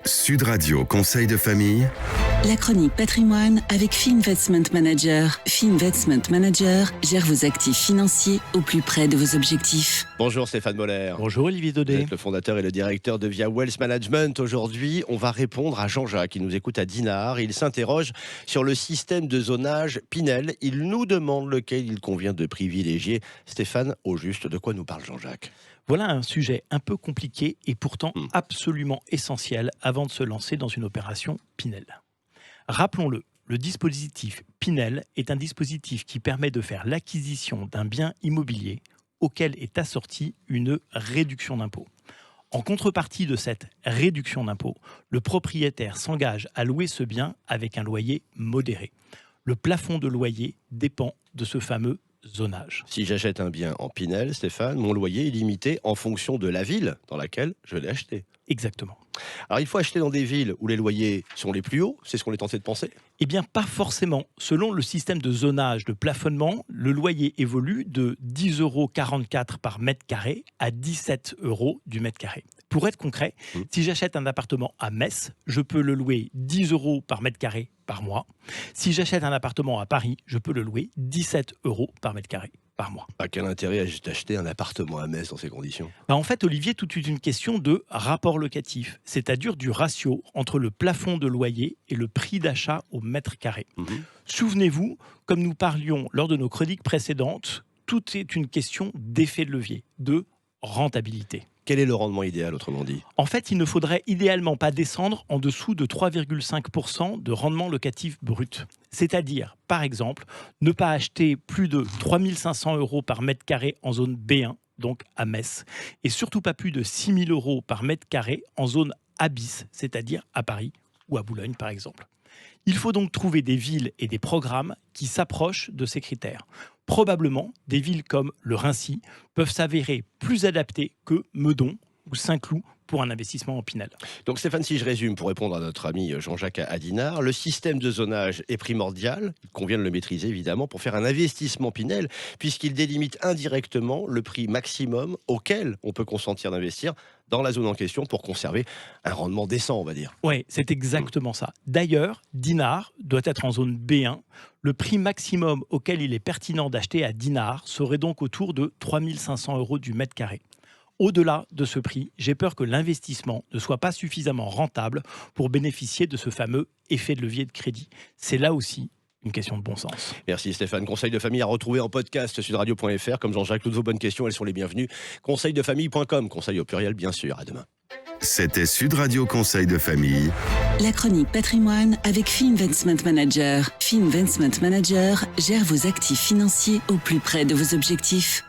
Sud Radio Conseil de famille. La chronique patrimoine avec Fee Investment Manager. Fee Investment Manager gère vos actifs financiers au plus près de vos objectifs. Bonjour Stéphane Moller. Bonjour Olivier Daudet. Vous êtes le fondateur et le directeur de Via Wealth Management. Aujourd'hui, on va répondre à Jean-Jacques qui nous écoute à Dinard. Il s'interroge sur le système de zonage Pinel. Il nous demande lequel il convient de privilégier. Stéphane, au juste, de quoi nous parle Jean-Jacques ? Voilà un sujet un peu compliqué et pourtant absolument essentiel avant de se lancer dans une opération Pinel. Rappelons-le, le dispositif Pinel est un dispositif qui permet de faire l'acquisition d'un bien immobilier auquel est assortie une réduction d'impôt. En contrepartie de cette réduction d'impôt, le propriétaire s'engage à louer ce bien avec un loyer modéré. Le plafond de loyer dépend de ce fameux zonage. Si j'achète un bien en Pinel, Stéphane, mon loyer est limité en fonction de la ville dans laquelle je l'ai acheté. Exactement. Alors il faut acheter dans des villes où les loyers sont les plus hauts, c'est ce qu'on est tenté de penser ? Eh bien, pas forcément. Selon le système de zonage, de plafonnement, le loyer évolue de 10,44 € par mètre carré à 17 € du mètre carré. Pour être concret, si j'achète un appartement à Metz, je peux le louer 10 € par mètre carré par mois. Si j'achète un appartement à Paris, je peux le louer 17 € par mètre carré par mois. À quel intérêt d'acheter un appartement à Metz dans ces conditions ? En fait, Olivier, tout est une question de rapport locatif, c'est-à-dire du ratio entre le plafond de loyer et le prix d'achat au mètre carré. Souvenez-vous, comme nous parlions lors de nos chroniques précédentes, tout est une question d'effet de levier, de rentabilité. Quel est le rendement idéal, autrement dit ? En fait, il ne faudrait idéalement pas descendre en dessous de 3,5% de rendement locatif brut. C'est-à-dire, par exemple, ne pas acheter plus de 3 500 € par mètre carré en zone B1, donc à Metz, et surtout pas plus de 6 000 € par mètre carré en zone A bis, c'est-à-dire à Paris ou à Boulogne, par exemple. Il faut donc trouver des villes et des programmes qui s'approchent de ces critères. Probablement, des villes comme le Raincy peuvent s'avérer plus adaptées que Meudon ou Saint-Cloud pour un investissement en Pinel. Donc Stéphane, si je résume pour répondre à notre ami Jean-Jacques à Dinard, le système de zonage est primordial, il convient de le maîtriser évidemment pour faire un investissement Pinel, puisqu'il délimite indirectement le prix maximum auquel on peut consentir d'investir dans la zone en question pour conserver un rendement décent, on va dire. Oui, c'est exactement ça. D'ailleurs, Dinard doit être en zone B1. Le prix maximum auquel il est pertinent d'acheter à Dinard serait donc autour de 3 500 € du mètre carré. Au-delà de ce prix, j'ai peur que l'investissement ne soit pas suffisamment rentable pour bénéficier de ce fameux effet de levier de crédit. C'est là aussi une question de bon sens. Merci Stéphane. Conseil de famille à retrouver en podcast sudradio.fr. Comme Jean-Jacques, toutes vos bonnes questions, elles sont les bienvenues. Conseildefamille.com, conseil au pluriel bien sûr. À demain. C'était Sud Radio Conseil de famille. La chronique patrimoine avec Fee Investment Manager. Fee Investment Manager gère vos actifs financiers au plus près de vos objectifs.